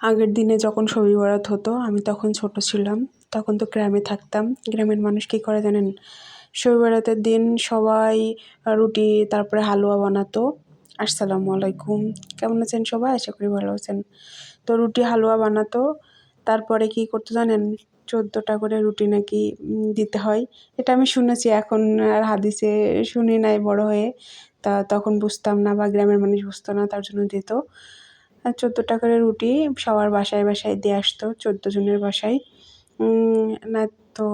আগের দিনে যখন শবে বরাত হতো আমি তখন ছোট ছিলাম। তখন তো গ্রামে থাকতাম। গ্রামের মানুষ কী করে জানেন? শবে বরাতের দিন সবাই রুটি তারপরে হালুয়া বানাতো। আসসালামু আলাইকুম। কেমন আছেন সবাই? আশা করি ভালো আছেন। তো রুটি হালুয়া বানাতো। তারপরে কী করতো জানেন? 14টা করে রুটি নাকি দিতে হয়। এটা আমি শুনেছি, এখন আর হাদিসে শুনি নাই বড় হয়ে। তখন বুঝতাম না বা গ্রামের মানুষ বুঝতো না, তার জন্য দিত। 14টা করে রুটি সবার বাসায় বাসায় দিয়ে আসতো, 14 জনের বাসায়। না তো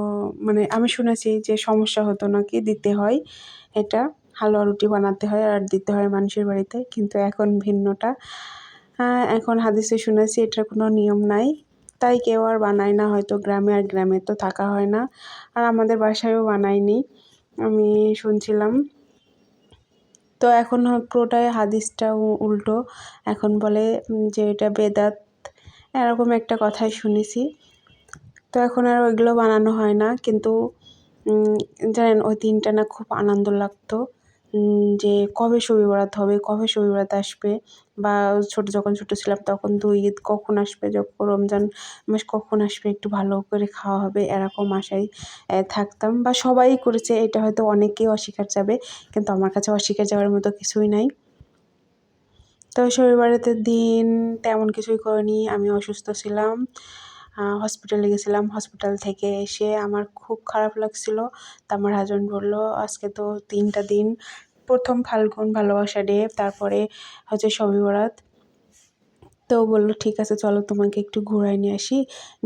মানে আমি শুনেছি যে সমস্যা হতো নাকি, দিতে হয় এটা, হালুয়া রুটি বানাতে হয় আর দিতে হয় মানুষের বাড়িতে। কিন্তু এখন ভিন্নটা। এখন হাদিসে শুনেছি এটার কোনো নিয়ম নাই, তাই কেউ আর বানায় না হয়তো গ্রামে, আর গ্রামে তো থাকা হয় না, আর আমাদের বাসায়ও বানায়নি, আমি শুনছিলাম। তো এখন পুরোটাই হাদিসটা উল্টো। এখন বলে যে এটা বেদাত, এরকম একটা কথাই শুনেছি। তো এখন আর ওইগুলো বানানো হয় না। কিন্তু জানেন ওই দিনটা না খুব আনন্দ লাগতো, যে কবে শবে বরাত হবে, কবে শবে বরাত আসবে। বা যখন ছোটো ছিলাম তখন তো ঈদ কখন আসবে, যখন রমজান মাস কখন আসবে, একটু ভালো করে খাওয়া হবে, এরকম আশায় থাকতাম। বা সবাই করেছে, এটা হয়তো অনেকেই অস্বীকার যাবে, কিন্তু আমার কাছে অস্বীকার যাওয়ার মতো কিছুই নাই। তো শবে বরাতের দিন তেমন কিছুই করিনি। আমি অসুস্থ ছিলাম, হসপিটালে গেছিলাম। হসপিটাল থেকে এসে আমার খুব খারাপ লাগছিল। তো আমার হাজব্যান্ড বললো আজকে তো 3টা দিন, প্রথম ফাল্গুন ভালোবাসা ডে, তারপরে হচ্ছে শবে বরাত। তো বললো ঠিক আছে চলো তোমাকে একটু ঘুরায় নিয়ে আসি,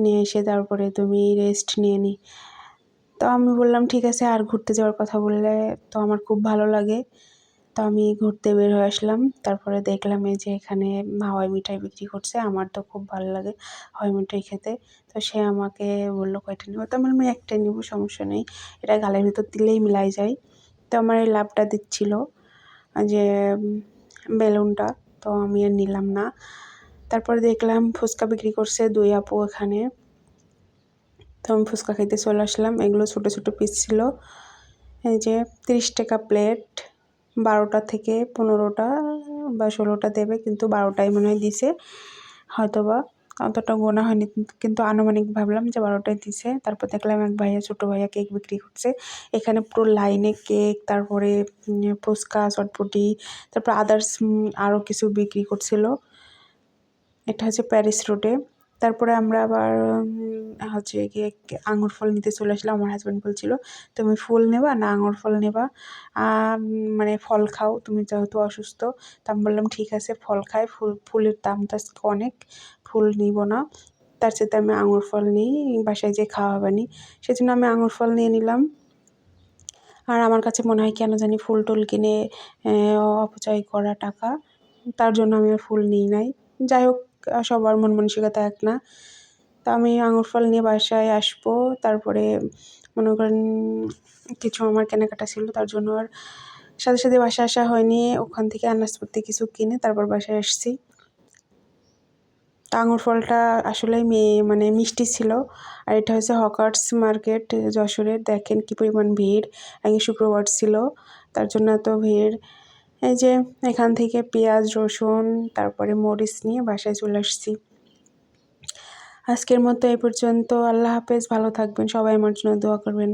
নিয়ে এসে তারপরে তুমি রেস্ট নিয়ে নি। তো আমি বললাম ঠিক আছে, আর ঘুরতে যাওয়ার কথা বললে তো আমার খুব ভালো লাগে। তো আমি ঘুরতে বের হয়ে আসলাম। তারপরে দেখলাম এই যে এখানে হাওয়াই মিঠাই বিক্রি করছে। আমার তো খুব ভালো লাগে হাওয়াই মিঠাই খেতে। তো সে আমাকে বললো কয়টা নেবো? তো আমি একটাই নেবো, সমস্যা নেই, এটা গালের ভিতর দিলেই মিলাই যায়। তো আমার এই লাভটা দিচ্ছিল যে বেলুনটা, তো আমি আর নিলাম না। তারপরে দেখলাম ফুচকা বিক্রি করছে 2 আপু এখানে। তো আমি ফুচকা খাইতে চলে আসলাম। এগুলো ছোটো ছোটো পিস ছিল। এই যে 30 টাকা প্লেট, 12টা থেকে 15টা বা 16টা দেবে, কিন্তু 12টাই মনে হয় দিছে, হয়তোবা অতটা গোনা হয়নি, কিন্তু আনুমানিক ভাবলাম যে 12টাই দিছে। তারপর দেখলাম এক ভাইয়া, ছোটো ভাইয়া কেক বিক্রি করছে। এখানে পুরো লাইনে কেক, তারপরে ফুচকা, চটপটি, তারপর আদার্স আরও কিছু বিক্রি করছিল। এটা হচ্ছে প্যারিস রোডে। তারপরে আমরা আবার হচ্ছে গিয়ে আঙুর ফল নিতে চলে আসলাম। আমার হাজব্যান্ড বলছিল তুমি ফুল নেবা না আঙুর ফল নেবা, মানে ফল খাও তুমি যেহেতু অসুস্থ। তো আমি বললাম ঠিক আছে ফল খাই, ফুলের দাম তো আজকে অনেক, ফুল নিব না, তার সাথে আমি আঙুর ফল নিই, বাসায় যেয়ে খাওয়া হবে নি। সেজন্য আমি আঙুর ফল নিয়ে নিলাম। আর আমার কাছে মনে হয় কেন জানি ফুল টুল কিনে অপচয় করা টাকা, তার জন্য আমি আর ফুল নিই নাই। যাই হোক, সবার মন মানসিকতা এক না। তো আমি আঙুর ফল নিয়ে বাসায় আসবো। তারপরে মনে করেন কিছু আমার কেনাকাটা ছিল, তার জন্য আর সাথে সাথে বাসায় আসা হয়নি। ওখান থেকে আনাজপাতি কিছু কিনে তারপর বাসায় আসছি। তো আঙুর ফলটা আসলেই মানে মিষ্টি ছিল। আর এটা হচ্ছে হকার্স মার্কেট যশোরের। দেখেন কী পরিমাণ ভিড়, আগে শুক্রবার ছিল, তার জন্য এত ভিড়। এই যে এখান থেকে পেঁয়াজ, রসুন, তারপরে মরিচ নিয়ে বাসায় চলে আসছি। আজকের মতো এই পর্যন্ত। আল্লাহ হাফেজ, ভালো থাকবেন সবাই, আমার জন্য দোয়া করবেন।